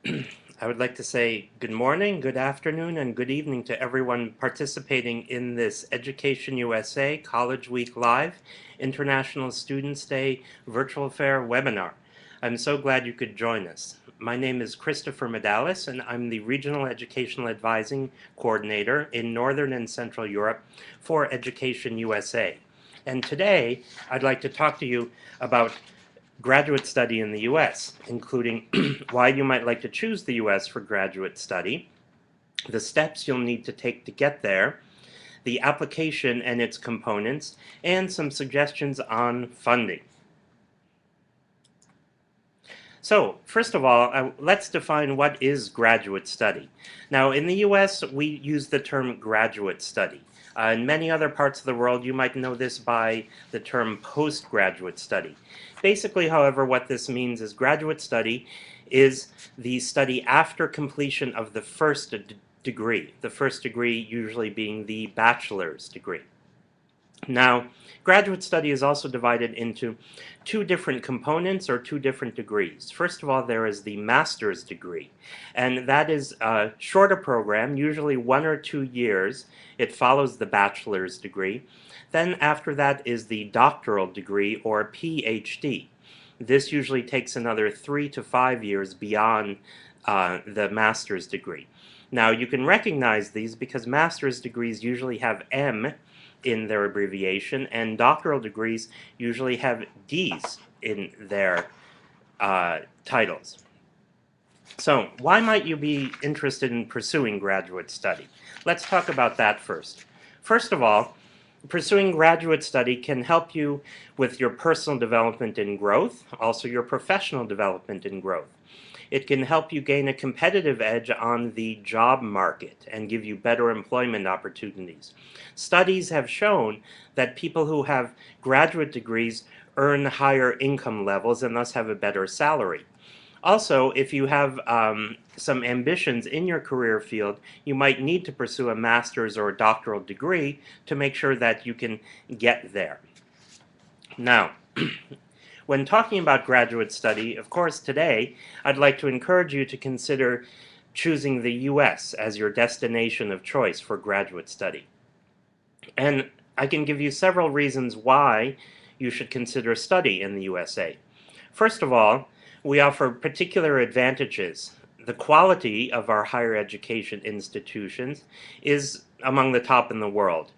I would like to say good morning, good afternoon, and good evening to everyone participating in this Education USA College Week Live International Students Day Virtual Fair webinar. I'm so glad you could join us. My name is Christopher Medalis, and I'm the Regional Educational Advising Coordinator in Northern and Central Europe for Education USA. And today, I'd like to talk to you about graduate study in the U.S., including why you might like to choose the U.S. for graduate study, the steps you'll need to take to get there, the application and its components, and some suggestions on funding. So, first of all, let's define what is graduate study. Now, in the U.S., we use the term graduate study. In many other parts of the world, you might know this by the term postgraduate study. Basically, however, what this means is graduate study is the study after completion of the first degree, the first degree usually being the bachelor's degree. Now, graduate study is also divided into two different components or two different degrees. First of all, there is the master's degree, and that is a shorter program, usually 1 or 2 years. It follows the bachelor's degree. Then after that is the doctoral degree or PhD. This usually takes another 3 to 5 years beyond the master's degree. Now, you can recognize these because master's degrees usually have M in their abbreviation, and doctoral degrees usually have D's in their titles. So, why might you be interested in pursuing graduate study? Let's talk about that first. First of all, pursuing graduate study can help you with your personal development and growth, also your professional development and growth. It can help you gain a competitive edge on the job market and give you better employment opportunities. Studies have shown that people who have graduate degrees earn higher income levels and thus have a better salary. Also, if you have some ambitions in your career field, you might need to pursue a master's or a doctoral degree to make sure that you can get there. Now, when talking about graduate study, of course, today, I'd like to encourage you to consider choosing the U.S. as your destination of choice for graduate study. And I can give you several reasons why you should consider study in the USA. First of all, we offer particular advantages. The quality of our higher education institutions is among the top in the world.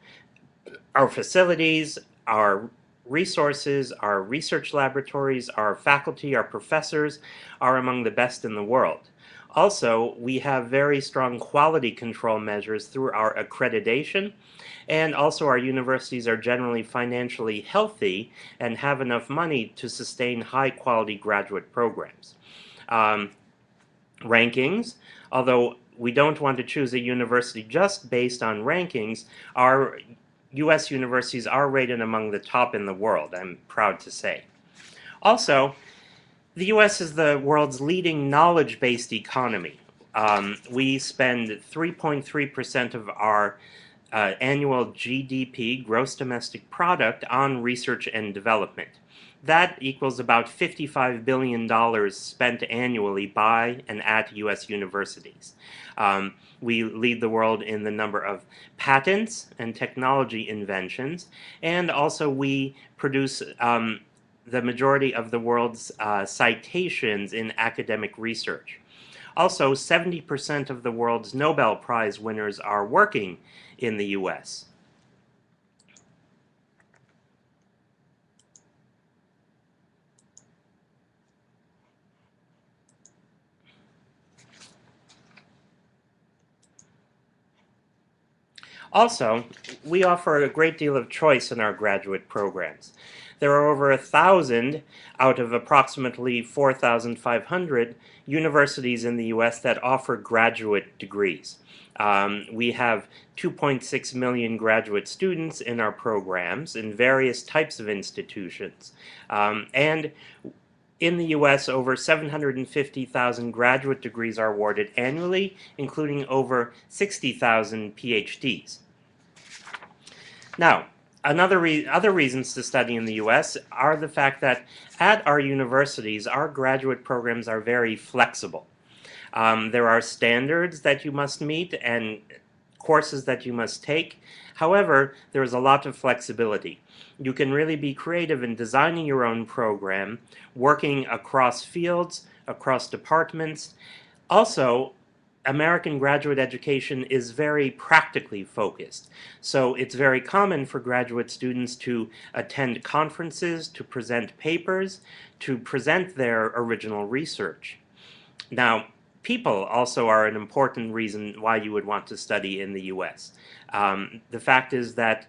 Our facilities, our resources, our research laboratories, our faculty, our professors are among the best in the world. Also, we have very strong quality control measures through our accreditation, and also our universities are generally financially healthy and have enough money to sustain high-quality graduate programs. Rankings, although we don't want to choose a university just based on rankings, our U.S. universities are rated among the top in the world, I'm proud to say. Also, the U.S. is the world's leading knowledge-based economy. We spend 3.3% of our annual GDP, gross domestic product, on research and development. That equals about $55 billion spent annually by and at U.S. universities. We lead the world in the number of patents and technology inventions, and also we produce the majority of the world's citations in academic research. Also, 70% of the world's Nobel Prize winners are working in the U.S. Also, we offer a great deal of choice in our graduate programs. There are over 1,000 out of approximately 4,500 universities in the U.S. that offer graduate degrees. We have 2.6 million graduate students in our programs in various types of institutions. And in the U.S., over 750,000 graduate degrees are awarded annually, including over 60,000 PhDs. Now, other reasons to study in the U.S. are the fact that at our universities, our graduate programs are very flexible. There are standards that you must meet and courses that you must take. However, there is a lot of flexibility. You can really be creative in designing your own program, working across fields, across departments. Also, American graduate education is very practically focused. So it's very common for graduate students to attend conferences, to present papers, to present their original research. Now, people also are an important reason why you would want to study in the US. The fact is that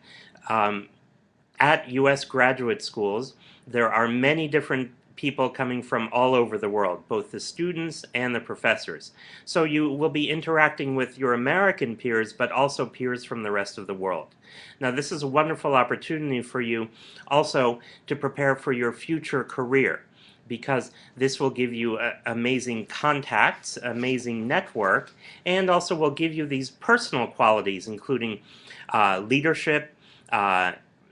at US graduate schools, there are many different people coming from all over the world, both the students and the professors. So you will be interacting with your American peers, but also peers from the rest of the world. Now, this is a wonderful opportunity for you also to prepare for your future career, because this will give you amazing contacts, amazing network, and also will give you these personal qualities, including leadership,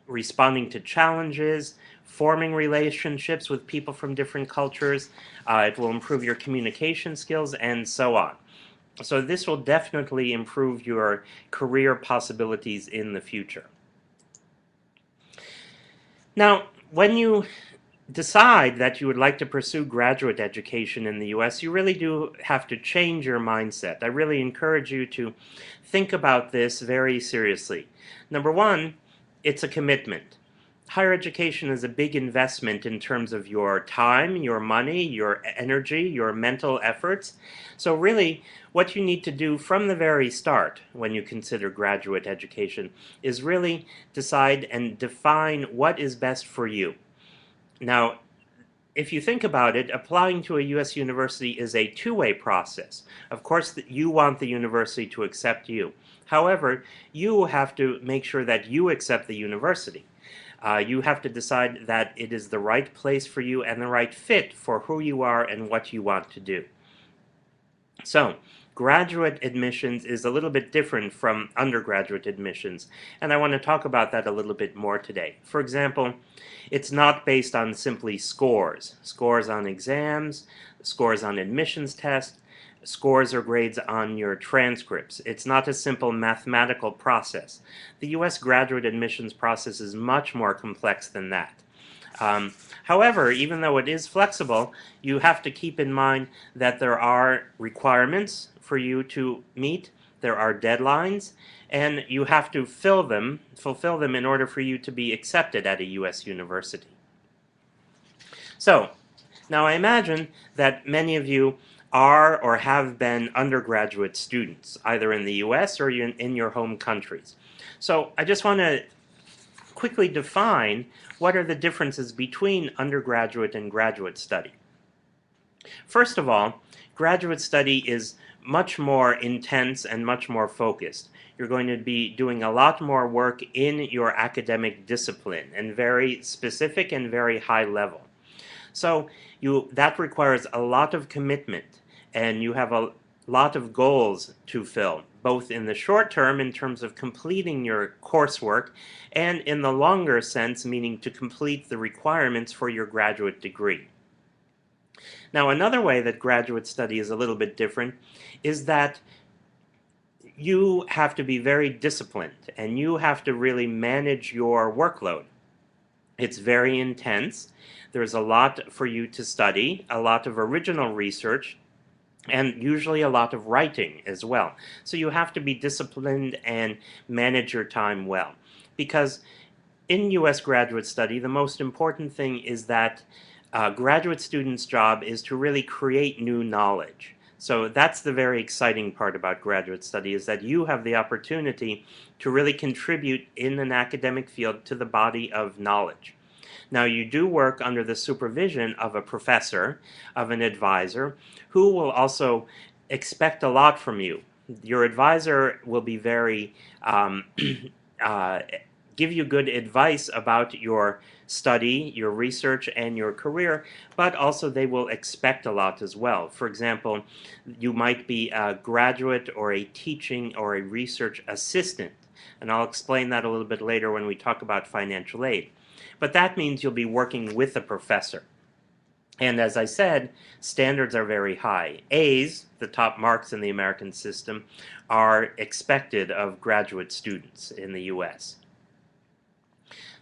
responding to challenges, forming relationships with people from different cultures. It will improve your communication skills, and so on. So this will definitely improve your career possibilities in the future. Now, when you decide that you would like to pursue graduate education in the US, you really do have to change your mindset. I really encourage you to think about this very seriously. Number one, it's a commitment. Higher education is a big investment in terms of your time, your money, your energy, your mental efforts. So really, what you need to do from the very start when you consider graduate education is really decide and define what is best for you. Now, if you think about it, applying to a U.S. university is a two-way process. Of course, you want the university to accept you. However, you have to make sure that you accept the university. You have to decide that it is the right place for you and the right fit for who you are and what you want to do. So, graduate admissions is a little bit different from undergraduate admissions, and I want to talk about that a little bit more today. For example, it's not based on simply scores on exams, scores on admissions tests, scores or grades on your transcripts. It's not a simple mathematical process. The U.S. graduate admissions process is much more complex than that. However, even though it is flexible, you have to keep in mind that there are requirements for you to meet, there are deadlines, and you have to fulfill them in order for you to be accepted at a U.S. university. So, now I imagine that many of you are or have been undergraduate students, either in the U.S. or in your home countries. So I just want to quickly define what are the differences between undergraduate and graduate study. First of all, graduate study is much more intense and much more focused. You're going to be doing a lot more work in your academic discipline, and very specific and very high level. So that requires a lot of commitment, and you have a lot of goals to fill, both in the short term in terms of completing your coursework, and in the longer sense, meaning to complete the requirements for your graduate degree. Now, another way that graduate study is a little bit different is that you have to be very disciplined, and you have to really manage your workload. It's very intense. There's a lot for you to study, a lot of original research, and usually a lot of writing as well. So you have to be disciplined and manage your time well. Because in U.S. graduate study, the most important thing is that graduate students' job is to really create new knowledge. So that's the very exciting part about graduate study, is that you have the opportunity to really contribute in an academic field to the body of knowledge. Now, you do work under the supervision of a professor, of an advisor, who will also expect a lot from you. Your advisor will be very give you good advice about your study, your research, and your career, but also they will expect a lot as well. For example, you might be a graduate or a teaching or a research assistant, and I'll explain that a little bit later when we talk about financial aid. But that means you'll be working with a professor. And as I said, standards are very high. A's, the top marks in the American system, are expected of graduate students in the US.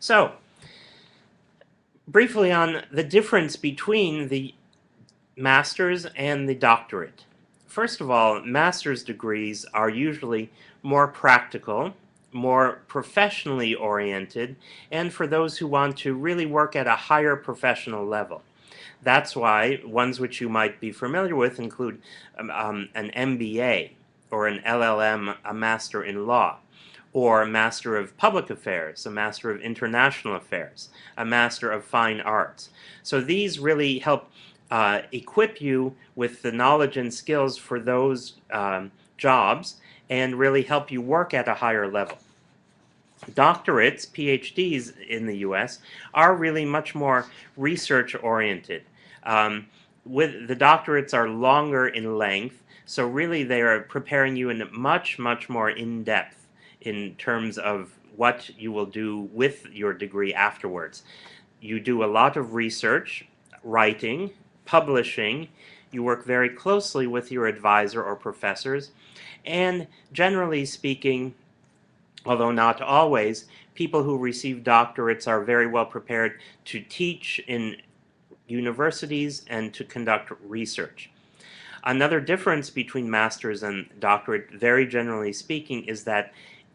So, briefly on the difference between the master's and the doctorate. First of all, master's degrees are usually more practical, more professionally oriented, and for those who want to really work at a higher professional level. That's why ones which you might be familiar with include an MBA or an LLM, a Master in Law, or a Master of Public Affairs, a Master of International Affairs, a Master of Fine Arts. So these really help equip you with the knowledge and skills for those jobs and really help you work at a higher level. Doctorates, PhDs in the US, are really much more research oriented. With the doctorates are longer in length, so really they are preparing you in much more in depth in terms of what you will do with your degree afterwards. You do a lot of research, writing, publishing, you work very closely with your advisor or professors, and generally speaking, although not always, people who receive doctorates are very well prepared to teach in universities and to conduct research. Another difference between master's and doctorate, very generally speaking, is that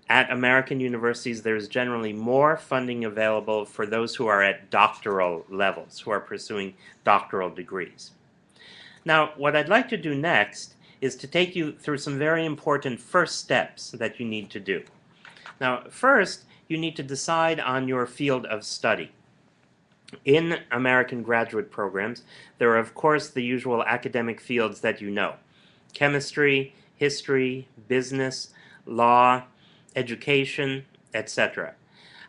at American universities there's generally more funding available for those who are at doctoral levels, who are pursuing doctoral degrees. Now, what I'd like to do next is to take you through some very important first steps that you need to do. Now, first, you need to decide on your field of study. In American graduate programs, there are, of course, the usual academic fields that you know: chemistry, history, business, law, education, etc.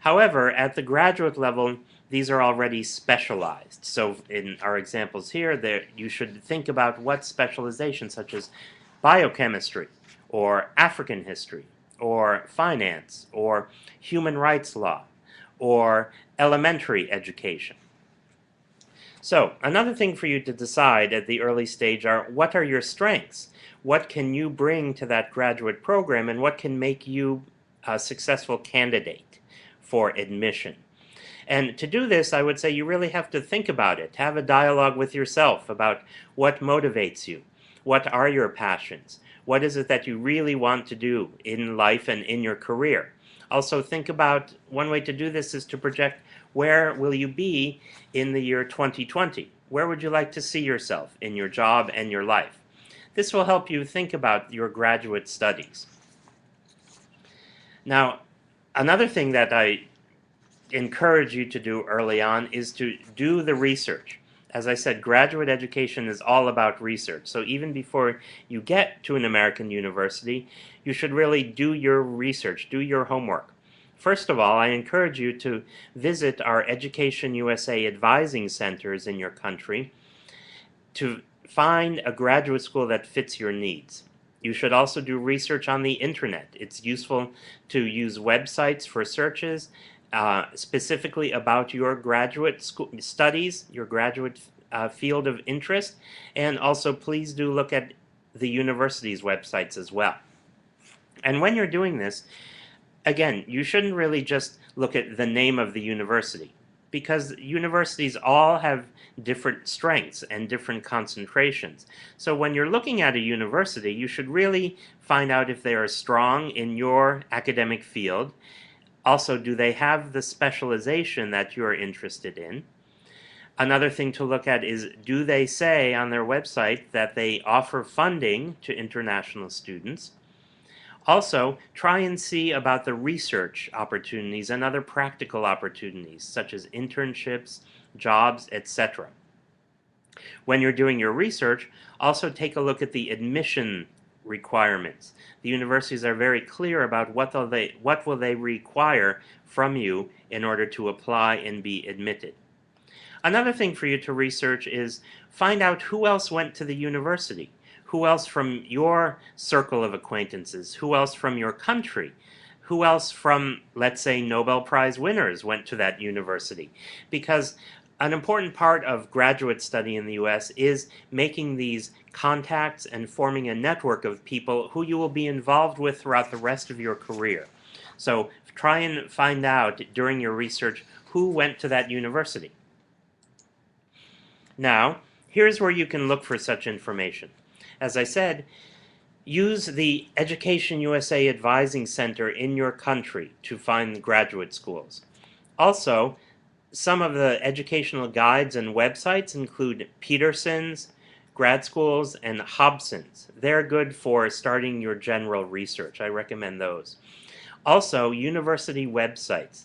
However, at the graduate level, these are already specialized. So in our examples here, you should think about what specialization, such as biochemistry, or African history, or finance, or human rights law, or elementary education. So another thing for you to decide at the early stage are, what are your strengths? What can you bring to that graduate program, and what can make you a successful candidate for admission? And to do this, I would say you really have to think about it. Have a dialogue with yourself about what motivates you. What are your passions? What is it that you really want to do in life and in your career? Also think about, one way to do this is to project, where will you be in the year 2020? Where would you like to see yourself in your job and your life? This will help you think about your graduate studies. Now, another thing that I encourage you to do early on is to do the research. As I said, graduate education is all about research. So even before you get to an American university, you should really do your research, do your homework. First of all, I encourage you to visit our Education USA advising centers in your country to find a graduate school that fits your needs. You should also do research on the internet. It's useful to use websites for searches specifically about your graduate studies, your graduate field of interest, and also please do look at the university's websites as well. And when you're doing this, again, you shouldn't really just look at the name of the university, because universities all have different strengths and different concentrations. So when you're looking at a university, you should really find out if they are strong in your academic field. Also, do they have the specialization that you're interested in? Another thing to look at is, do they say on their website that they offer funding to international students? Also, try and see about the research opportunities and other practical opportunities, such as internships, jobs, etc. When you're doing your research, also take a look at the admission requirements. The universities are very clear about what will they require from you in order to apply and be admitted. Another thing for you to research is find out who else went to the university. Who else from your circle of acquaintances? Who else from your country? Who else from, let's say, Nobel Prize winners went to that university? Because an important part of graduate study in the US is making these contacts and forming a network of people who you will be involved with throughout the rest of your career. So try and find out during your research who went to that university. Now, here's where you can look for such information. As I said, use the Education USA Advising Center in your country to find graduate schools. Also, some of the educational guides and websites include Peterson's, grad schools, and Hobson's. They're good for starting your general research. I recommend those. Also, university websites.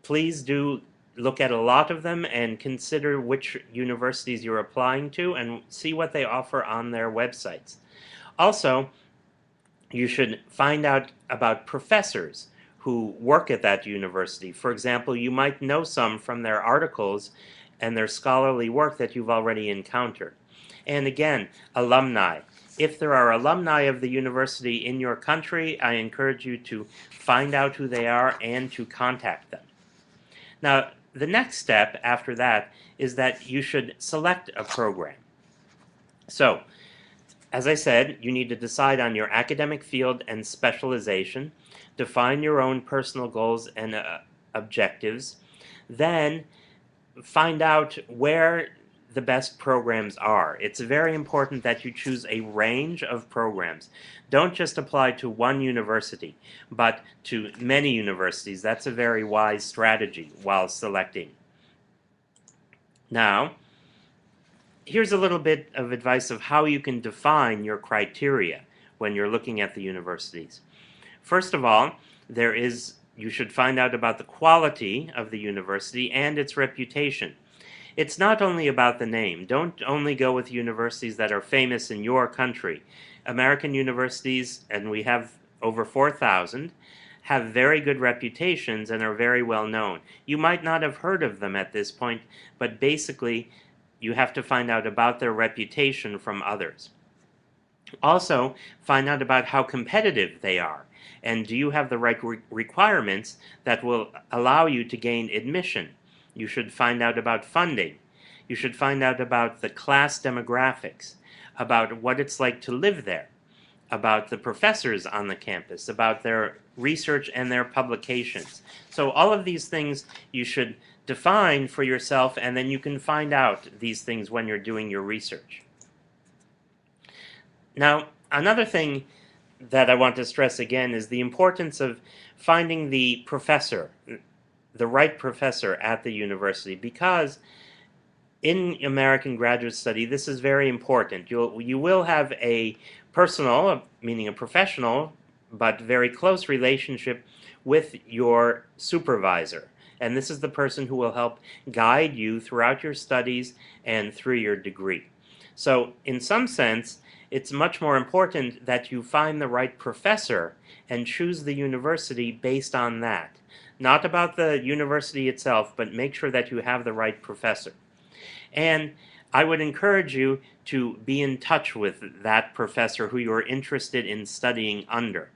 Please do look at a lot of them and consider which universities you're applying to and see what they offer on their websites. Also, you should find out about professors who work at that university. For example, you might know some from their articles and their scholarly work that you've already encountered. And again, alumni. If there are alumni of the university in your country, I encourage you to find out who they are and to contact them. Now, the next step after that is that you should select a program. So, as I said, you need to decide on your academic field and specialization, define your own personal goals and objectives, then find out where the best programs are. It's very important that you choose a range of programs. Don't just apply to one university, but to many universities. That's a very wise strategy while selecting. Now, here's a little bit of advice of how you can define your criteria when you're looking at the universities. First of all, you should find out about the quality of the university and its reputation. It's not only about the name. Don't only go with universities that are famous in your country. American universities, and we have over 4,000, have very good reputations and are very well known. You might not have heard of them at this point, but basically you have to find out about their reputation from others. Also, find out about how competitive they are, and do you have the right requirements that will allow you to gain admission. You should find out about funding. You should find out about the class demographics, about what it's like to live there, about the professors on the campus, about their research and their publications. So all of these things you should define for yourself, and then you can find out these things when you're doing your research. Now, another thing that I want to stress again is the importance of finding the professor, the right professor at the university, because in American graduate study, this is very important. You will have a personal, meaning a professional, but very close relationship with your supervisor. And this is the person who will help guide you throughout your studies and through your degree. So in some sense, it's much more important that you find the right professor and choose the university based on that. Not about the university itself, but make sure that you have the right professor. And I would encourage you to be in touch with that professor who you're interested in studying under.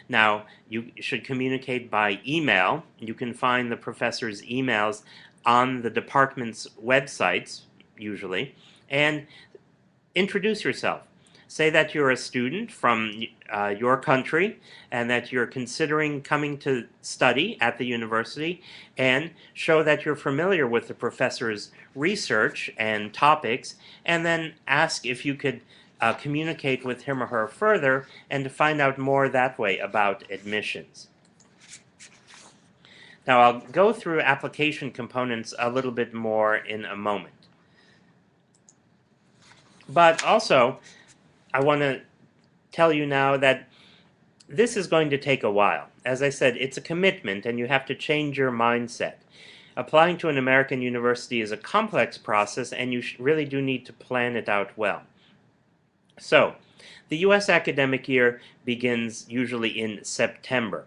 Now, you should communicate by email. You can find the professor's emails on the department's websites, usually, and introduce yourself. Say that you're a student from your country and that you're considering coming to study at the university, and show that you're familiar with the professor's research and topics, and then ask if you could communicate with him or her further and to find out more that way about admissions. Now I'll go through application components a little bit more in a moment. But also, I want to tell you now that this is going to take a while. As I said, it's a commitment and you have to change your mindset. Applying to an American university is a complex process and you really do need to plan it out well. So, the U.S. academic year begins usually in September.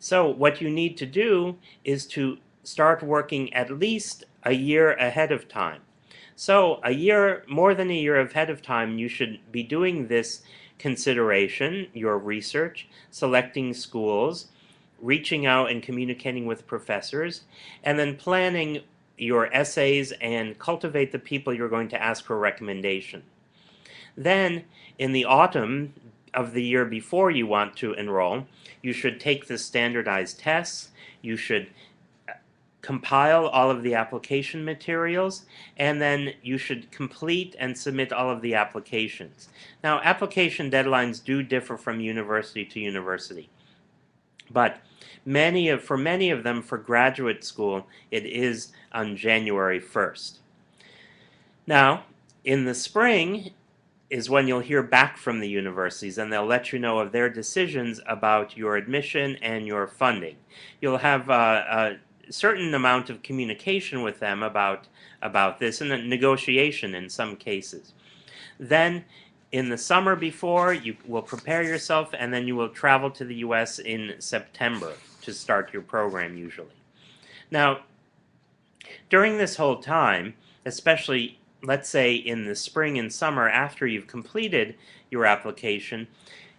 So what you need to do is to start working at least a year ahead of time. So more than a year ahead of time, you should be doing this consideration, your research, selecting schools, reaching out and communicating with professors, and then planning your essays and cultivate the people you're going to ask for recommendation. Then, in the autumn of the year before you want to enroll, you should take the standardized tests, you should compile all of the application materials, and then you should complete and submit all of the applications. Now, application deadlines do differ from university to university, but for many of them, for graduate school, it is on January 1st. Now, in the spring is when you'll hear back from the universities, and they'll let you know of their decisions about your admission and your funding. You'll have a certain amount of communication with them about this, and a negotiation in some cases. Then, in the summer before, you will prepare yourself, and then you will travel to the U.S. in September to start your program usually. Now, during this whole time, especially let's say in the spring and summer after you've completed your application,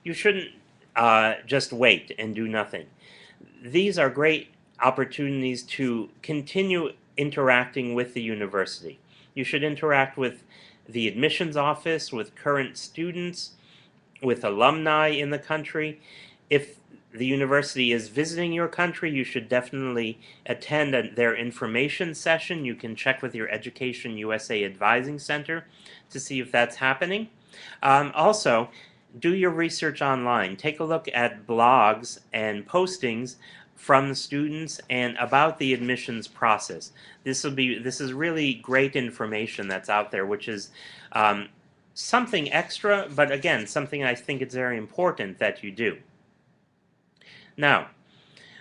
you shouldn't just wait and do nothing. These are great opportunities to continue interacting with the university. You should interact with the admissions office, with current students, with alumni in the country. If the university is visiting your country, you should definitely attend their information session. You can check with your Education USA Advising Center to see if that's happening. Also, do your research online. Take a look at blogs and postings from the students and about the admissions process. This is really great information that's out there, which is something extra, but again, something I think it's very important that you do. Now,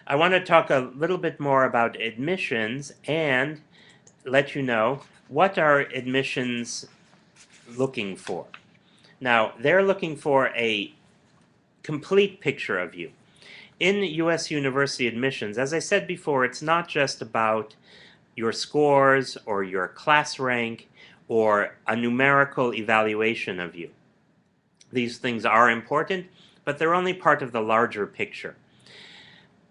I want to talk a little bit more about admissions and let you know what are admissions looking for. Now, they're looking for a complete picture of you. In U.S. university admissions, as I said before, it's not just about your scores or your class rank or a numerical evaluation of you. These things are important, but they're only part of the larger picture.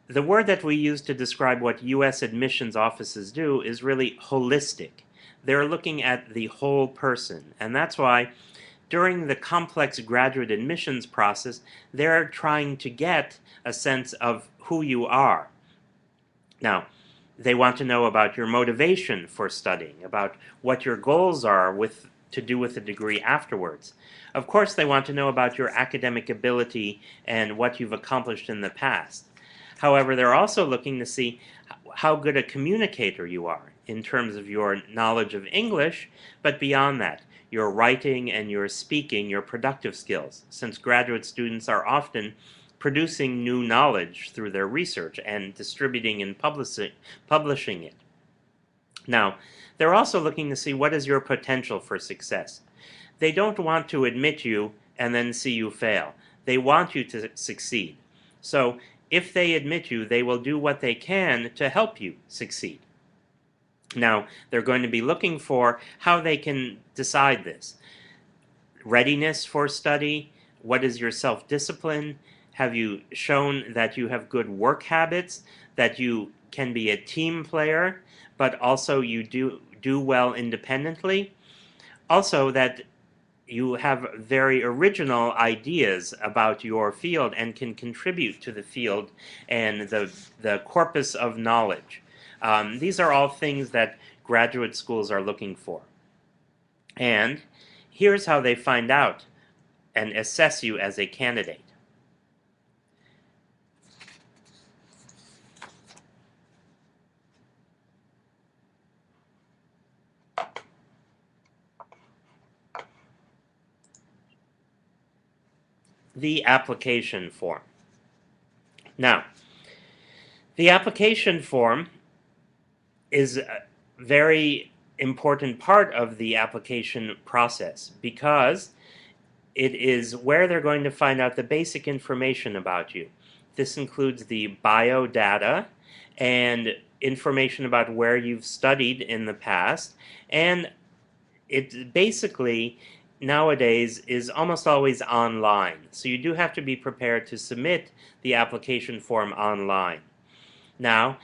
The word that we use to describe what U.S. admissions offices do is really holistic. They're looking at the whole person, and that's why during the complex graduate admissions process, they're trying to get a sense of who you are. Now, they want to know about your motivation for studying, about what your goals are to do with a degree afterwards. Of course, they want to know about your academic ability and what you've accomplished in the past. However, they're also looking to see how good a communicator you are in terms of your knowledge of English, but beyond that, your writing and your speaking, your productive skills, since graduate students are often producing new knowledge through their research and distributing and publishing it. Now, they're also looking to see what is your potential for success. They don't want to admit you and then see you fail. They want you to succeed. So, if they admit you, they will do what they can to help you succeed. Now, they're going to be looking for how they can decide this. Readiness for study, what is your self-discipline? Have you shown that you have good work habits, that you can be a team player, but also you do well independently? Also, that you have very original ideas about your field and can contribute to the field and the corpus of knowledge. These are all things that graduate schools are looking for. And here's how they find out and assess you as a candidate. The application form. Now, the application form is a very important part of the application process because it is where they're going to find out the basic information about you. This includes the bio data and information about where you've studied in the past, and it basically nowadays is almost always online. So you do have to be prepared to submit the application form online. Now,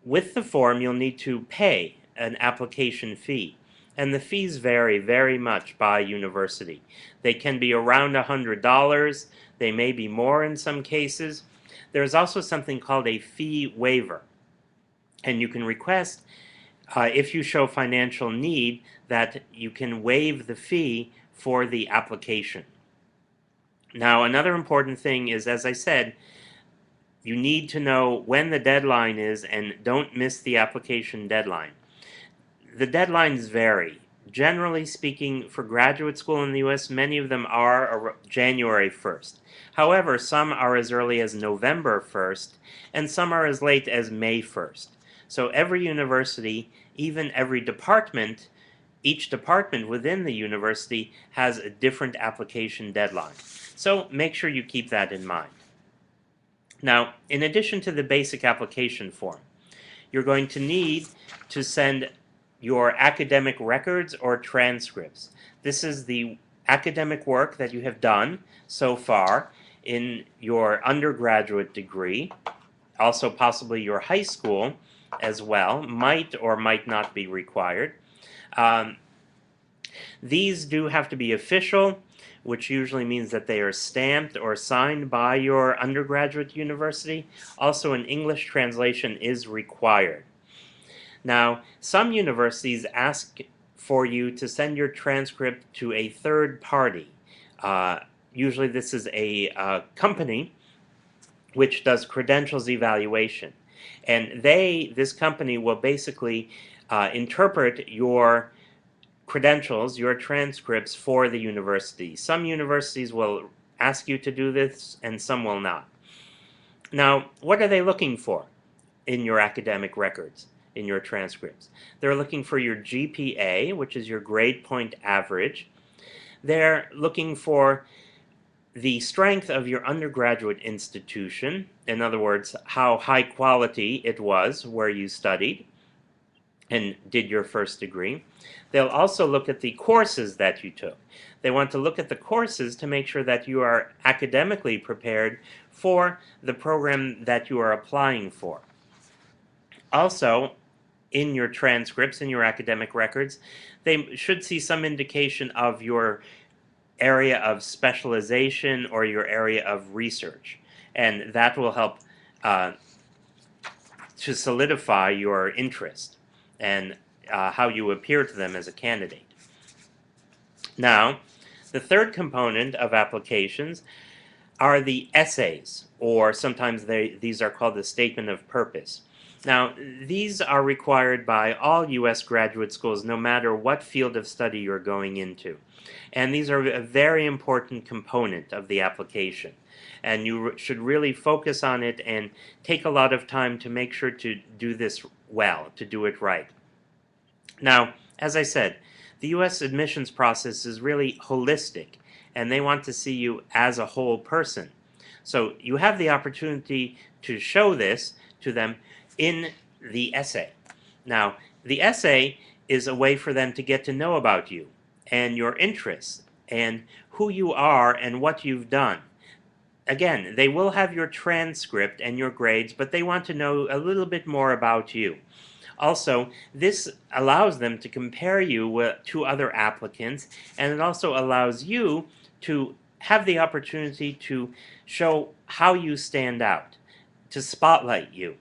with the form, you'll need to pay an application fee. And the fees vary very much by university. They can be around $100. They may be more in some cases. There's also something called a fee waiver. And you can request, if you show financial need, that you can waive the fee for the application. Now, another important thing is, as I said, you need to know when the deadline is and don't miss the application deadline. The deadlines vary. Generally speaking, for graduate school in the U.S., many of them are January 1st. However, some are as early as November 1st, and some are as late as May 1st. So every university, even every department, each department within the university has a different application deadline. So make sure you keep that in mind. Now, in addition to the basic application form, you're going to need to send your academic records or transcripts. This is the academic work that you have done so far in your undergraduate degree, also possibly your high school as well, might or might not be required. These do have to be official, which usually means that they are stamped or signed by your undergraduate university. Also, an English translation is required. Now, some universities ask for you to send your transcript to a third party. Usually this is a company which does credentials evaluation. And this company will basically interpret your credentials, your transcripts for the university. Some universities will ask you to do this and some will not. Now, what are they looking for in your academic records, in your transcripts? They're looking for your GPA, which is your grade point average. They're looking for the strength of your undergraduate institution, in other words, how high quality it was where you studied and did your first degree. They'll also look at the courses that you took. They want to look at the courses to make sure that you are academically prepared for the program that you are applying for. Also, in your transcripts, in your academic records, they should see some indication of your area of specialization or your area of research. And that will help to solidify your interest and how you appear to them as a candidate. Now, the third component of applications are the essays, or sometimes these are called the statement of purpose. Now, these are required by all U.S. graduate schools, no matter what field of study you're going into. And these are a very important component of the application. And you should really focus on it and take a lot of time to make sure to do this well, to do it right. Now, as I said, the U.S. admissions process is really holistic, and they want to see you as a whole person. So you have the opportunity to show this to them in the essay. Now, the essay is a way for them to get to know about you and your interests and who you are and what you've done. Again, they will have your transcript and your grades, but they want to know a little bit more about you. Also, this allows them to compare you to other applicants, and it also allows you to have the opportunity to show how you stand out, to spotlight you,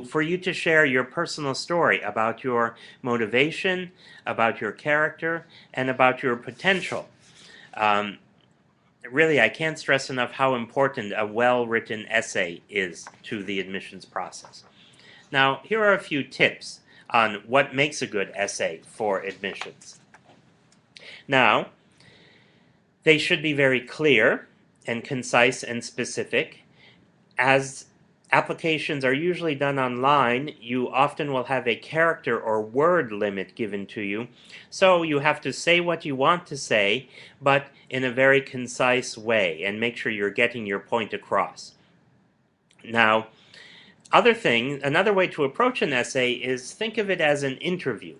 for you to share your personal story about your motivation, about your character, and about your potential. Really, I can't stress enough how important a well-written essay is to the admissions process. Now, here are a few tips on what makes a good essay for admissions. Now, they should be very clear and concise and specific. As applications are usually done online, you often will have a character or word limit given to you. So you have to say what you want to say, but in a very concise way, and make sure you're getting your point across. Now, another way to approach an essay is think of it as an interview.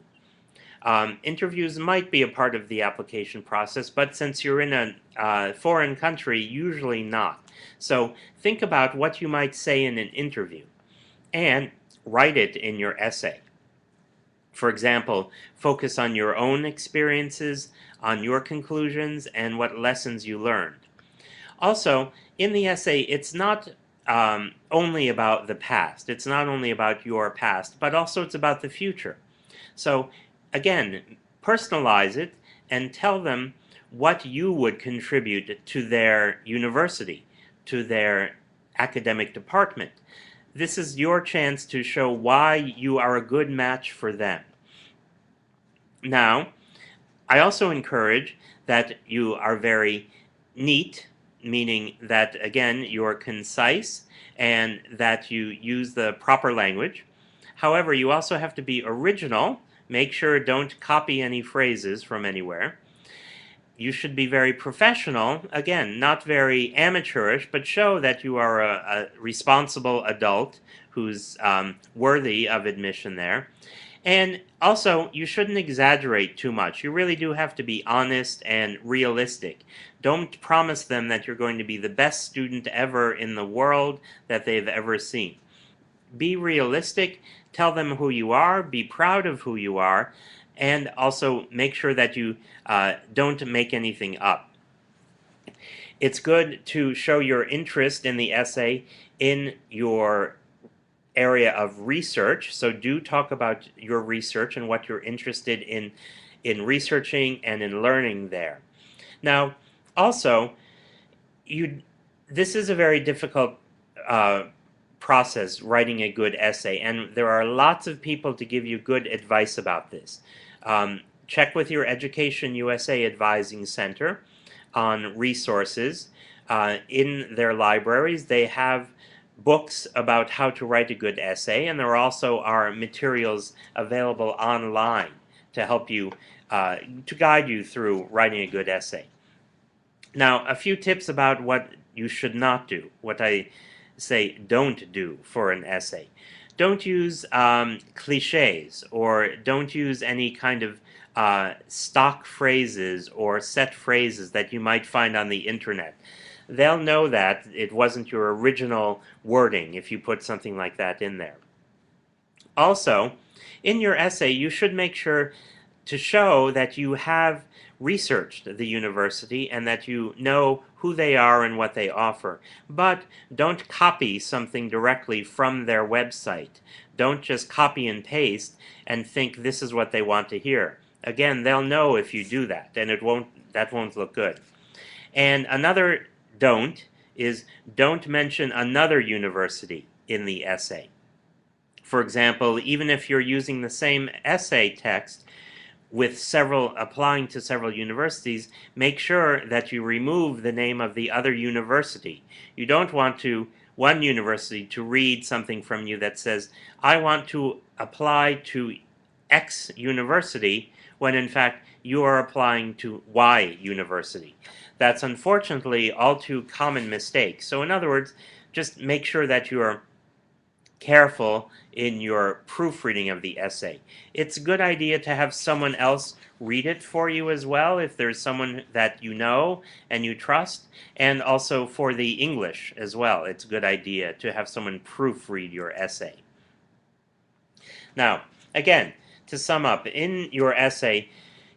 Interviews might be a part of the application process, but since you're in a foreign country, usually not. So think about what you might say in an interview and write it in your essay. For example, focus on your own experiences, on your conclusions, and what lessons you learned. Also, in the essay, it's not only about the past. It's not only about your past, but also it's about the future. So, again, personalize it and tell them what you would contribute to their university, to their academic department. This is your chance to show why you are a good match for them. Now, I also encourage that you are very neat, meaning that, again, you're concise and that you use the proper language. However, you also have to be original. Make sure don't copy any phrases from anywhere. You should be very professional, again, not very amateurish, but show that you are a responsible adult who's worthy of admission there. And also, you shouldn't exaggerate too much. You really do have to be honest and realistic. Don't promise them that you're going to be the best student ever in the world that they've ever seen. Be realistic, tell them who you are, be proud of who you are, and also make sure that you don't make anything up. It's good to show your interest in the essay in your area of research, so do talk about your research and what you're interested in researching and in learning there. Now, also, this is a very difficult process, writing a good essay, and there are lots of people to give you good advice about this. Check with your Education USA Advising Center on resources. In their libraries, they have books about how to write a good essay, and there also are materials available online to help you, to guide you through writing a good essay. Now, a few tips about what you should not do, what I say don't do for an essay. Don't use cliches, or don't use any kind of stock phrases or set phrases that you might find on the internet. They'll know that it wasn't your original wording if you put something like that in there. Also, in your essay, you should make sure to show that you have researched the university and that you know who they are and what they offer. But don't copy something directly from their website. Don't just copy and paste and think this is what they want to hear. Again, they'll know if you do that, and that won't look good. And another don't is don't mention another university in the essay. For example, even if you're using the same essay text with applying to several universities, make sure that you remove the name of the other university. You don't want one university to read something from you that says, I want to apply to X university, when in fact you are applying to Y university. That's unfortunately all too common mistake. So in other words, just make sure that you're careful in your proofreading of the essay. It's a good idea to have someone else read it for you as well, if there's someone that you know and you trust, and also for the English as well. It's a good idea to have someone proofread your essay. Now, again, to sum up, in your essay,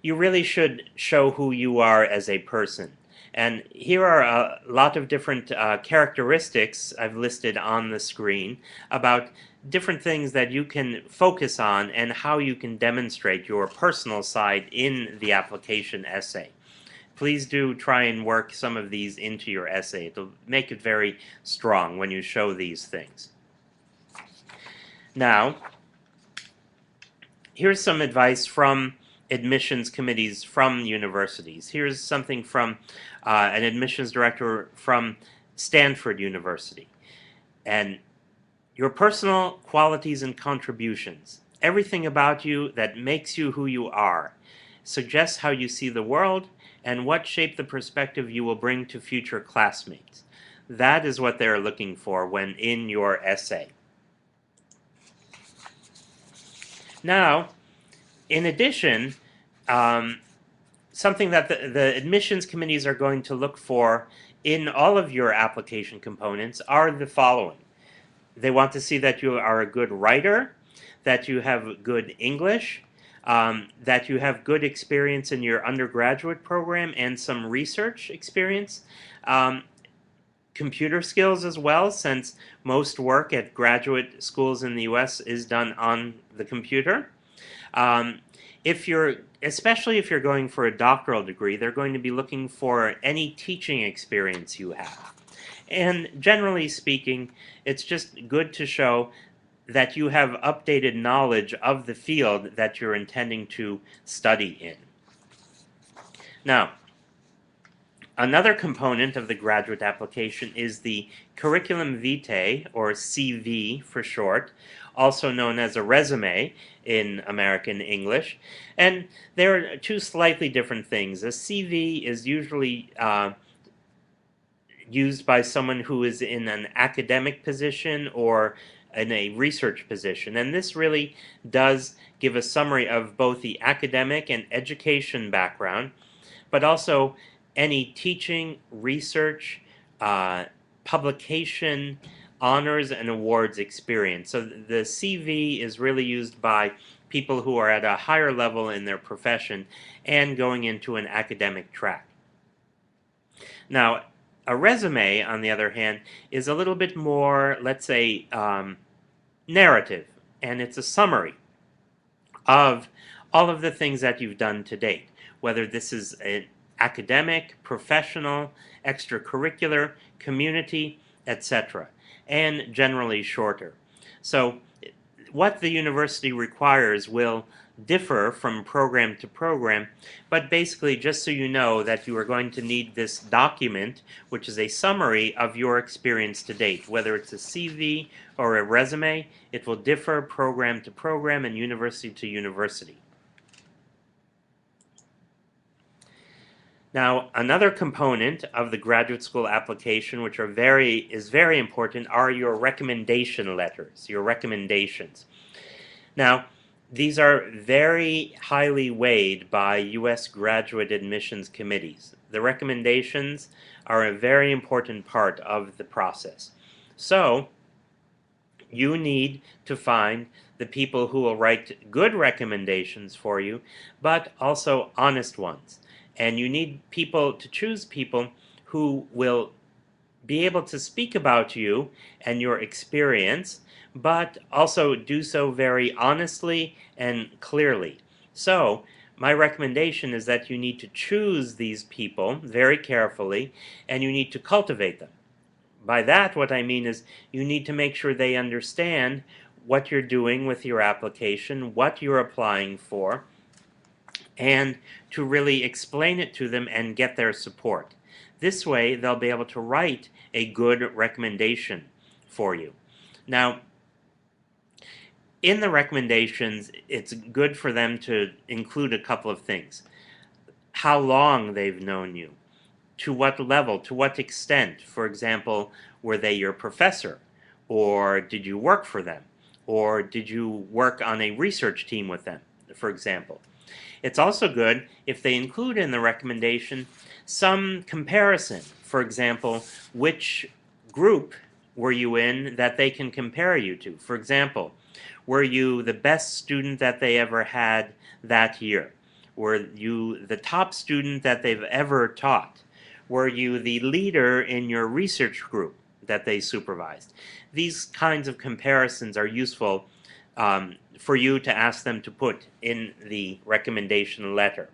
you really should show who you are as a person. And here are a lot of different characteristics I've listed on the screen about different things that you can focus on and how you can demonstrate your personal side in the application essay. Please do try and work some of these into your essay. It'll make it very strong when you show these things. Now, here's some advice from admissions committees from universities. Here's something from an admissions director from Stanford University. And your personal qualities and contributions, everything about you that makes you who you are, suggests how you see the world and what shape the perspective you will bring to future classmates. That is what they're looking for when in your essay. Now, in addition, something that the admissions committees are going to look for in all of your application components are the following. They want to see that you are a good writer, that you have good English, that you have good experience in your undergraduate program and some research experience. Computer skills as well, since most work at graduate schools in the US is done on the computer. Um, especially if you're going for a doctoral degree, they're going to be looking for any teaching experience you have. And generally speaking, it's just good to show that you have updated knowledge of the field that you're intending to study in. Now, another component of the graduate application is the curriculum vitae, or CV for short, also known as a resume in American English. And there are two slightly different things. A CV is usually used by someone who is in an academic position or in a research position. And this really does give a summary of both the academic and education background, but also any teaching, research, publication, honors, and awards experience. So the CV is really used by people who are at a higher level in their profession and going into an academic track. Now, a resume, on the other hand, is a little bit more, let's say, narrative, and it's a summary of all of the things that you've done to date, whether this is an academic, professional, extracurricular, community, etc., and generally shorter. So what the university requires will differ from program to program, but basically, just so you know that you are going to need this document, which is a summary of your experience to date. Whether it's a CV or a resume, it will differ program to program and university to university. Now, another component of the graduate school application, which is very important, are your recommendation letters, your recommendations. Now, these are very highly weighed by U.S. graduate admissions committees. The recommendations are a very important part of the process. So, you need to find the people who will write good recommendations for you, but also honest ones. And you need to choose people who will be able to speak about you and your experience, but also do so very honestly and clearly. So, my recommendation is that you need to choose these people very carefully, and you need to cultivate them. By that, what I mean is you need to make sure they understand what you're doing with your application, what you're applying for, and to really explain it to them and get their support. This way, they'll be able to write a good recommendation for you. Now, in the recommendations, it's good for them to include a couple of things. How long they've known you, to what level, to what extent. For example, were they your professor, or did you work for them, or did you work on a research team with them, for example. It's also good if they include in the recommendation some comparison. For example, which group were you in that they can compare you to? For example, were you the best student that they ever had that year? Were you the top student that they've ever taught? Were you the leader in your research group that they supervised? These kinds of comparisons are useful for you to ask them to put in the recommendation letter.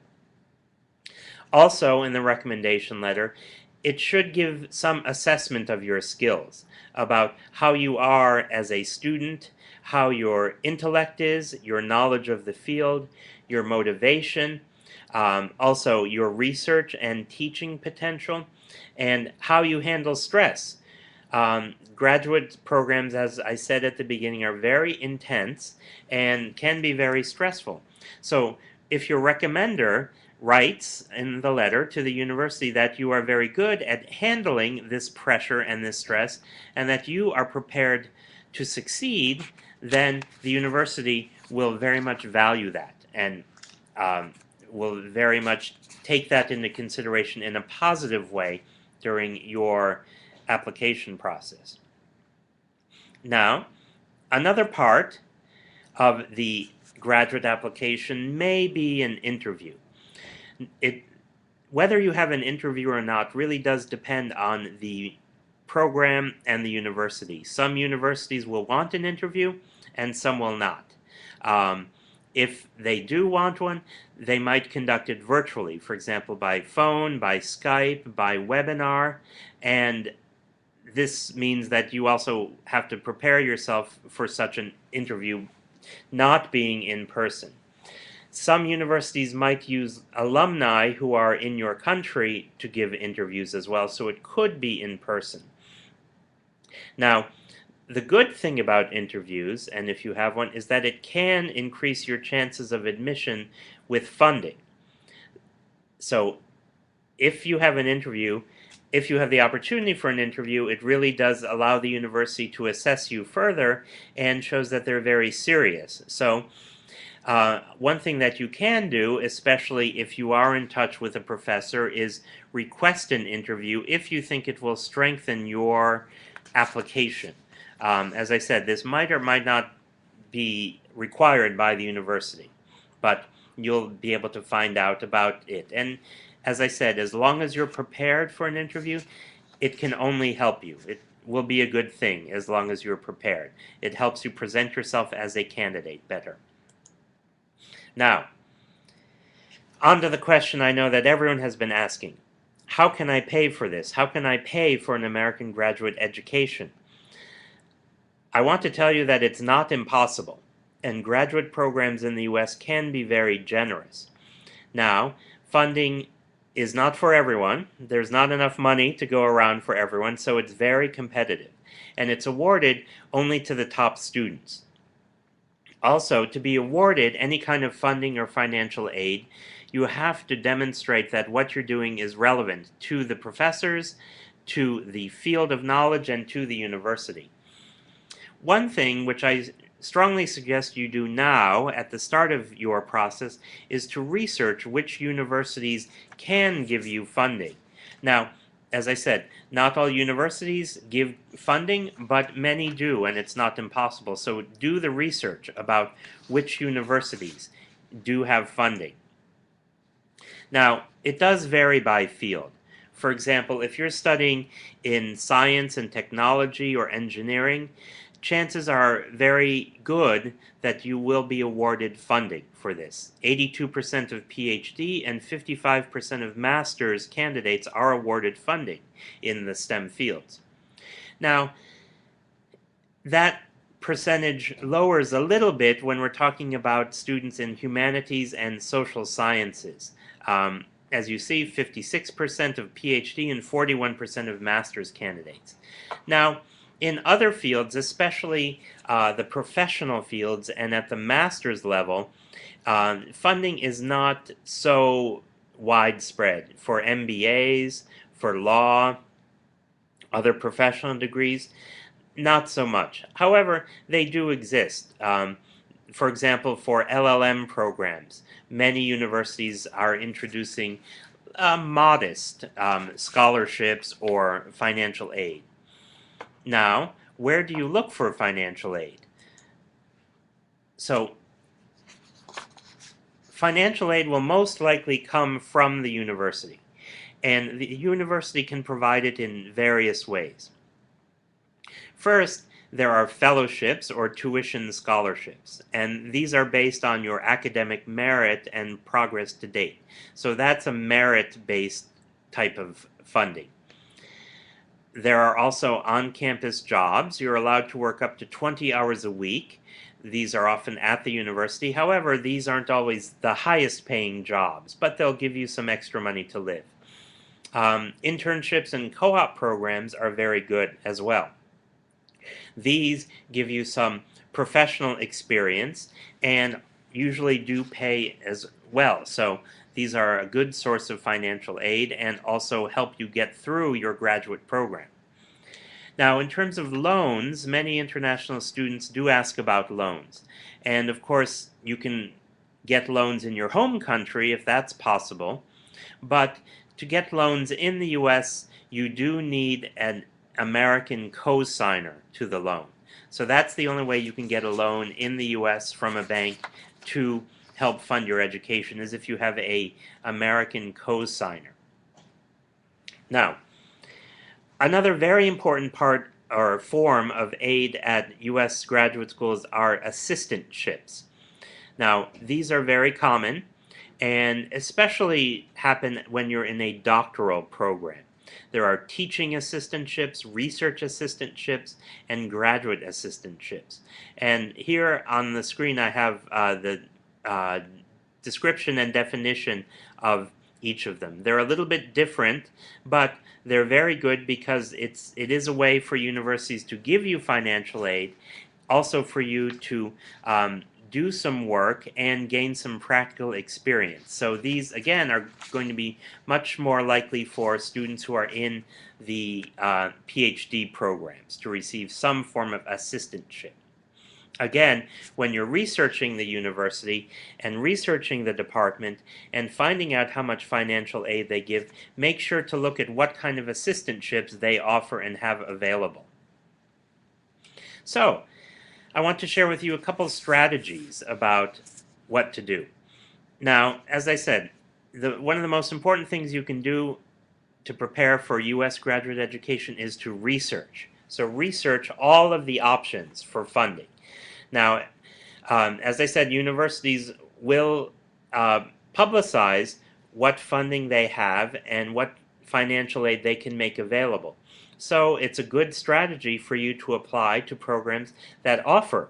Also, in the recommendation letter, it should give some assessment of your skills, about how you are as a student, how your intellect is, your knowledge of the field, your motivation, also your research and teaching potential, and how you handle stress. Graduate programs, as I said at the beginning, are very intense and can be very stressful. So if your recommender writes in the letter to the university that you are very good at handling this pressure and this stress, and that you are prepared to succeed, then the university will very much value that and will very much take that into consideration in a positive way during your application process. Now, another part of the graduate application may be an interview. Whether you have an interview or not really does depend on the program and the university. Some universities will want an interview and some will not. If they do want one, they might conduct it virtually, for example, by phone, by Skype, by webinar, and this means that you also have to prepare yourself for such an interview not being in person. Some universities might use alumni who are in your country to give interviews as well, so it could be in person. Now, the good thing about interviews, and if you have one, is that it can increase your chances of admission with funding. So if you have an interview, if you have the opportunity for an interview, it really does allow the university to assess you further and shows that they're very serious. So one thing that you can do, especially if you are in touch with a professor, is request an interview if you think it will strengthen your application. As I said, this might or might not be required by the university, but you'll be able to find out about it. And as I said, as long as you're prepared for an interview, it can only help you. It will be a good thing as long as you're prepared. It helps you present yourself as a candidate better. Now, on to the question I know that everyone has been asking. How can I pay for this? How can I pay for an American graduate education? I want to tell you that it's not impossible, and graduate programs in the US can be very generous. Now, funding is not for everyone. There's not enough money to go around for everyone, so it's very competitive, and it's awarded only to the top students. Also, to be awarded any kind of funding or financial aid, you have to demonstrate that what you're doing is relevant to the professors, to the field of knowledge, and to the university. One thing which I strongly suggest you do now at the start of your process is to research which universities can give you funding. Now, as I said, not all universities give funding, but many do, and it's not impossible. So do the research about which universities do have funding. Now, it does vary by field. For example, if you're studying in science and technology or engineering, chances are very good that you will be awarded funding for this. 82% of PhD and 55% of master's candidates are awarded funding in the STEM fields. Now, that percentage lowers a little bit when we're talking about students in humanities and social sciences. As you see, 56% of PhD and 41% of master's candidates. Now, in other fields, especially the professional fields and at the master's level, funding is not so widespread. For MBAs, for law, other professional degrees, not so much. However, they do exist. For example, for LLM programs, many universities are introducing modest scholarships or financial aid. Now, where do you look for financial aid? So, financial aid will most likely come from the university, and the university can provide it in various ways. First, there are fellowships or tuition scholarships, and these are based on your academic merit and progress to date. So that's a merit-based type of funding. There are also on-campus jobs. You're allowed to work up to 20 hours a week. These are often at the university. However, these aren't always the highest paying jobs, but they'll give you some extra money to live. Internships and co-op programs are very good as well. These give you some professional experience and usually do pay as well. So these are a good source of financial aid and also help you get through your graduate program. Now, in terms of loans, many international students do ask about loans. And of course, you can get loans in your home country if that's possible. But to get loans in the US, you do need an American co-signer to the loan. So that's the only way you can get a loan in the US from a bank to help fund your education as if you have a American co-signer. Now, another very important part or form of aid at U.S. graduate schools are assistantships. Now, these are very common and especially happen when you're in a doctoral program. There are teaching assistantships, research assistantships, and graduate assistantships. And here on the screen I have the description and definition of each of them. They're a little bit different, but they're very good because it is a way for universities to give you financial aid, also for you to do some work and gain some practical experience. So these, again, are going to be much more likely for students who are in the PhD programs to receive some form of assistantship. Again, when you're researching the university and researching the department and finding out how much financial aid they give, make sure to look at what kind of assistantships they offer and have available. So, I want to share with you a couple strategies about what to do. Now, as I said, one of the most important things you can do to prepare for U.S. graduate education is to research. So research all of the options for funding. Now, as I said, universities will publicize what funding they have and what financial aid they can make available. So it's a good strategy for you to apply to programs that offer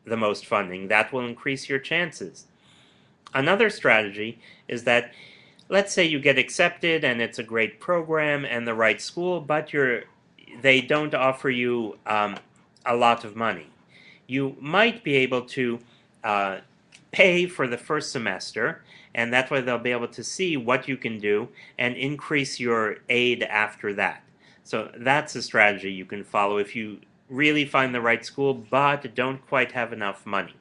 the most funding. That will increase your chances. Another strategy is that, let's say you get accepted and it's a great program and the right school, but they don't offer you a lot of money. You might be able to pay for the first semester, and that way they'll be able to see what you can do and increase your aid after that. So that's a strategy you can follow if you really find the right school but don't quite have enough money.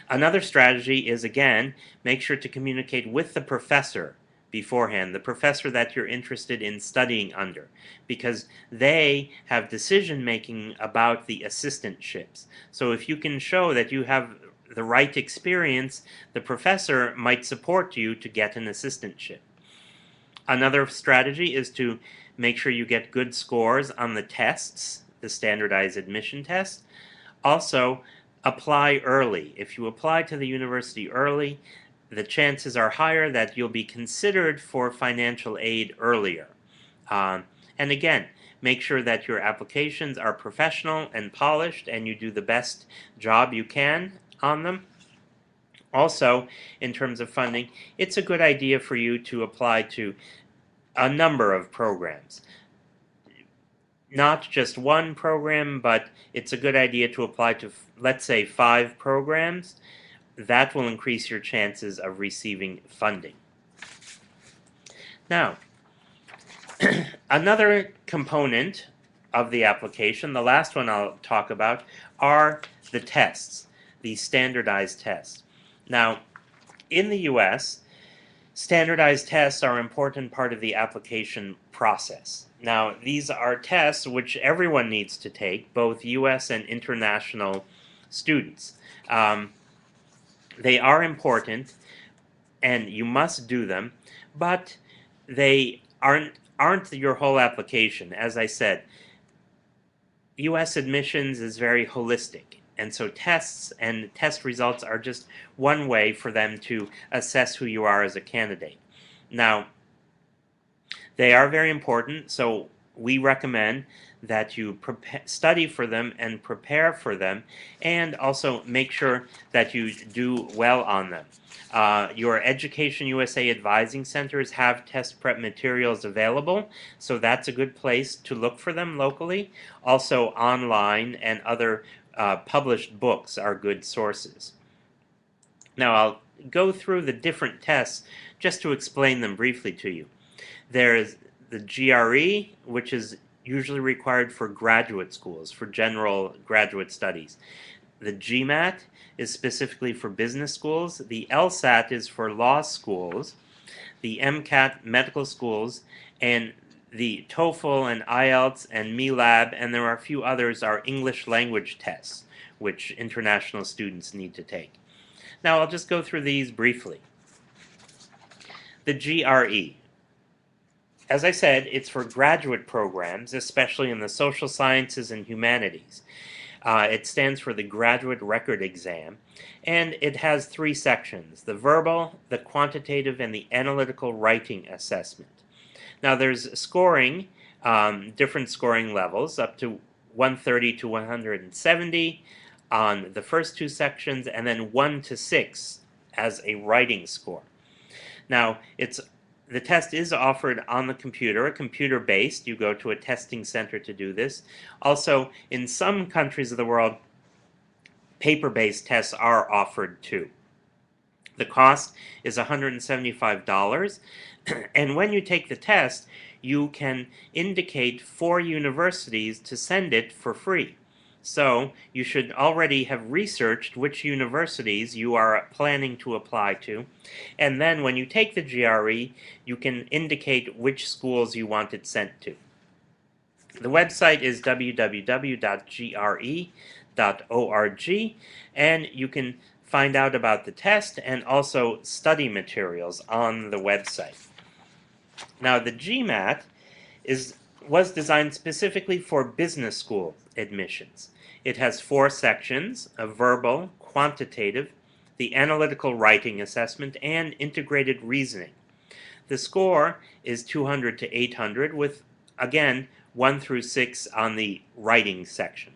Another strategy is, again, make sure to communicate with the professor beforehand, the professor that you're interested in studying under, because they have decision-making about the assistantships. So if you can show that you have the right experience, the professor might support you to get an assistantship. Another strategy is to make sure you get good scores on the tests, the standardized admission test. Also, apply early. If you apply to the university early, the chances are higher that you'll be considered for financial aid earlier. And again, make sure that your applications are professional and polished and you do the best job you can on them. Also, in terms of funding, it's a good idea for you to apply to a number of programs. Not just one program, but it's a good idea to apply to, let's say, 5 programs. That will increase your chances of receiving funding. Now, another component of the application, the last one I'll talk about, are the tests, the standardized tests. Now, in the U.S., standardized tests are an important part of the application process. Now, these are tests which everyone needs to take, both U.S. and international students. They are important, and you must do them, but they aren't your whole application. As I said, U.S. admissions is very holistic, and so tests and test results are just one way for them to assess who you are as a candidate. Now, they are very important, so we recommend that you study for them and prepare for them, and also make sure that you do well on them. Your Education USA advising centers have test prep materials available, so that's a good place to look for them locally. Also online and other published books are good sources. Now I'll go through the different tests just to explain them briefly to you. There's the GRE, which is usually required for graduate schools, for general graduate studies. The GMAT is specifically for business schools. The LSAT is for law schools. The MCAT, medical schools, and the TOEFL and IELTS and MELAB, and there are a few others, are English language tests, which international students need to take. Now I'll just go through these briefly. The GRE. As I said, it's for graduate programs, especially in the social sciences and humanities. It stands for the Graduate Record Exam, and it has 3 sections: the verbal, the quantitative, and the analytical writing assessment. Now there's scoring, different scoring levels, up to 130 to 170 on the first 2 sections, and then 1 to 6 as a writing score. Now, the test is offered on the computer, computer-based. You go to a testing center to do this. Also, in some countries of the world, paper-based tests are offered too. The cost is $175, and when you take the test, you can indicate 4 universities to send it for free. So you should already have researched which universities you are planning to apply to, and then when you take the GRE, you can indicate which schools you want it sent to. The website is www.gre.org, and you can find out about the test and also study materials on the website. Now, the GMAT was designed specifically for business school admissions. It has 4 sections: a verbal, quantitative, the analytical writing assessment, and integrated reasoning. The score is 200 to 800 with, again, 1 through 6 on the writing section.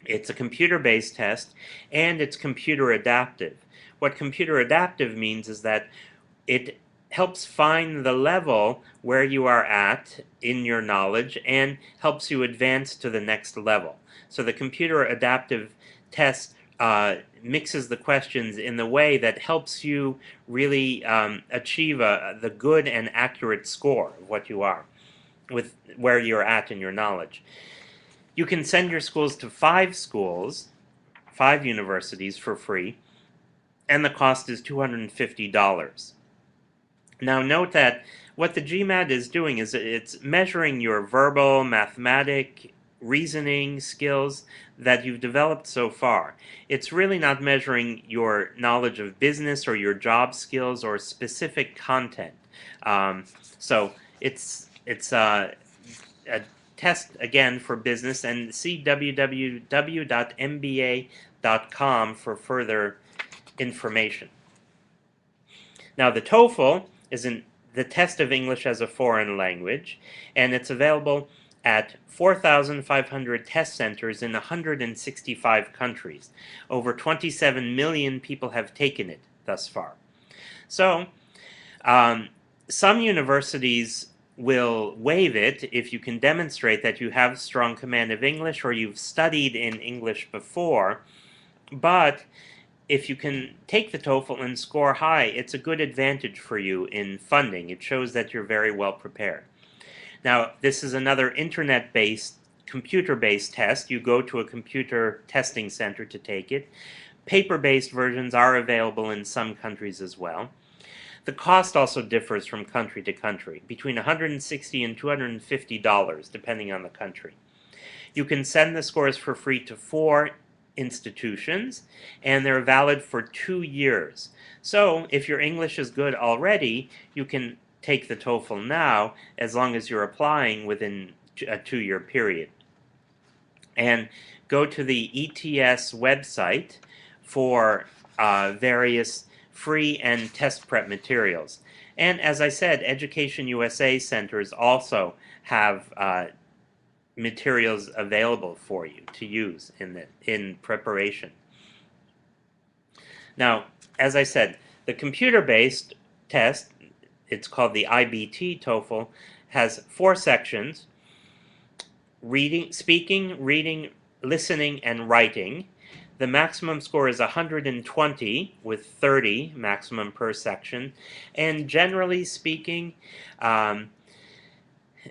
It's a computer-based test, and it's computer adaptive. What computer adaptive means is that it helps find the level where you are at in your knowledge and helps you advance to the next level. So the computer adaptive test mixes the questions in the way that helps you really achieve the good and accurate score of what you are, with where you're at in your knowledge. You can send your schools to 5 universities for free, and the cost is $250. Now note that what the GMAT is doing is it's measuring your verbal, mathematic, reasoning skills that you've developed so far. It's really not measuring your knowledge of business or your job skills or specific content. So it's a test, again, for business, and see www.mba.com for further information. Now, the TOEFL is the test of English as a foreign language, and it's available at 4,500 test centers in 165 countries. Over 27 million people have taken it thus far. So, some universities will waive it if you can demonstrate that you have strong command of English or you've studied in English before, but if you can take the TOEFL and score high, it's a good advantage for you in funding. It shows that you're very well prepared. Now, this is another internet-based, computer-based test. You go to a computer testing center to take it. Paper-based versions are available in some countries as well. The cost also differs from country to country, between $160 and $250, depending on the country. You can send the scores for free to 4 institutions, and they're valid for 2 years. So if your English is good already, you can take the TOEFL now, as long as you're applying within a 2-year period. And go to the ETS website for various free and test prep materials. And as I said, Education USA centers also have materials available for you to use in preparation. Now, as I said, the computer-based test, it's called the Ibt Toefl, has 4 sections: speaking, reading, listening, and writing. The maximum score is 120 with 30 maximum per section, and generally speaking,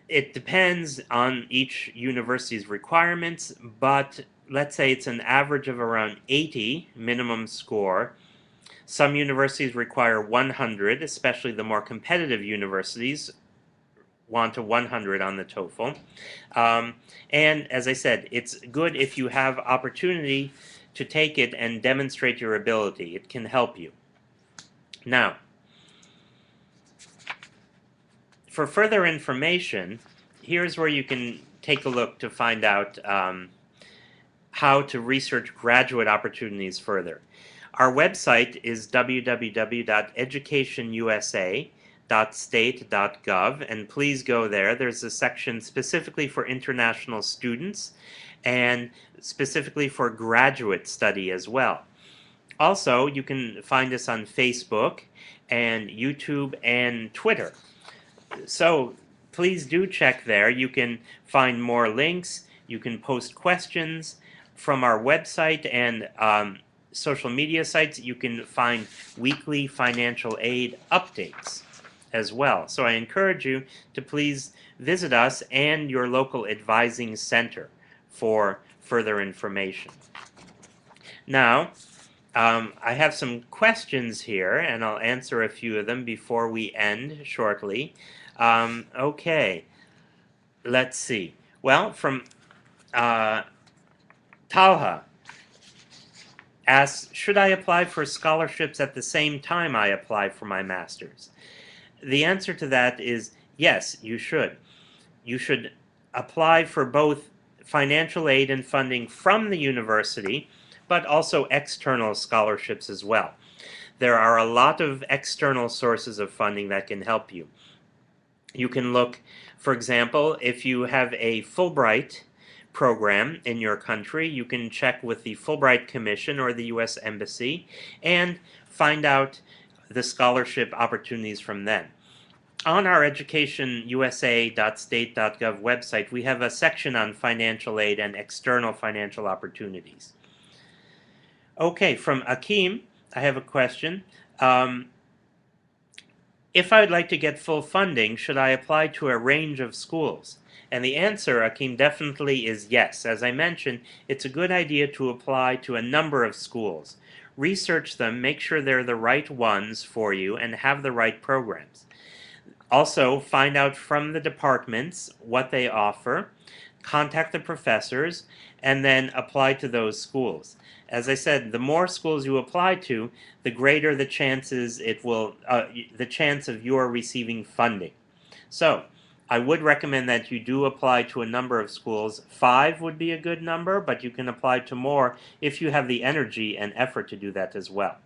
it depends on each university's requirements, but let's say it's an average of around 80 minimum score. Some universities require 100, especially the more competitive universities want a 100 on the TOEFL. And as I said, it's good if you have opportunity to take it and demonstrate your ability. It can help you. Now, for further information, here's where you can take a look to find out how to research graduate opportunities further. Our website is www.educationusa.state.gov, and please go there. There's a section specifically for international students and specifically for graduate study as well. Also, you can find us on Facebook and YouTube and Twitter. So please do check there. You can find more links. You can post questions from our website and social media sites. You can find weekly financial aid updates as well. So I encourage you to please visit us and your local advising center for further information. Now, I have some questions here, and I'll answer a few of them before we end shortly. Okay, let's see. Well, from Talha asks, should I apply for scholarships at the same time I apply for my master's? The answer to that is yes, you should. You should apply for both financial aid and funding from the university, but also external scholarships as well. There are a lot of external sources of funding that can help you. You can look, for example, if you have a Fulbright program in your country, you can check with the Fulbright Commission or the U.S. Embassy and find out the scholarship opportunities from them. On our educationusa.state.gov website, we have a section on financial aid and external financial opportunities. Okay, from Akim, I have a question. If I would like to get full funding, should I apply to a range of schools? And the answer, Akim, definitely is yes. As I mentioned, it's a good idea to apply to a number of schools. Research them, make sure they're the right ones for you, and have the right programs. Also, find out from the departments what they offer, contact the professors, and then apply to those schools. As I said, the more schools you apply to, the greater the chances the chance of your receiving funding. So, I would recommend that you do apply to a number of schools. 5 would be a good number, but you can apply to more if you have the energy and effort to do that as well.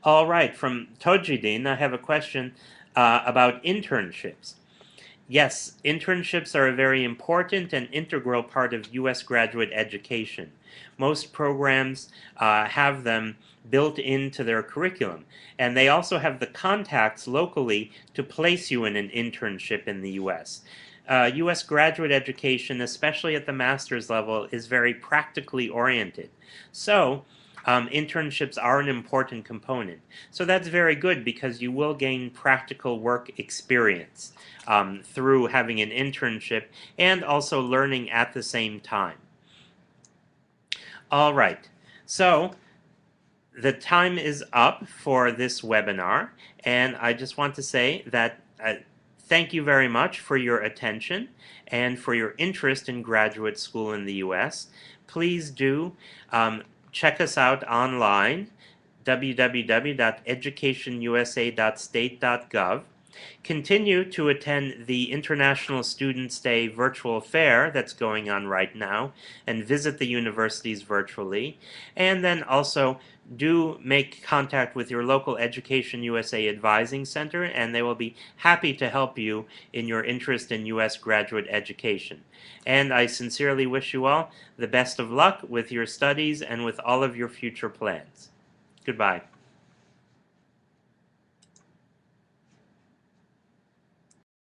All right, from Tojidin, I have a question about internships. Yes, internships are a very important and integral part of U.S. graduate education. Most programs have them built into their curriculum, and they also have the contacts locally to place you in an internship in the U.S. U.S. graduate education, especially at the master's level, is very practically oriented. So, internships are an important component. So that's very good because you will gain practical work experience through having an internship and also learning at the same time. All right, so the time is up for this webinar, and I just want to say that thank you very much for your attention and for your interest in graduate school in the U.S. Please do check us out online, www.educationusa.state.gov. Continue to attend the International Students Day virtual fair that's going on right now and visit the universities virtually. And then also do make contact with your local Education USA Advising Center, and they will be happy to help you in your interest in U.S. graduate education. And I sincerely wish you all the best of luck with your studies and with all of your future plans. Goodbye.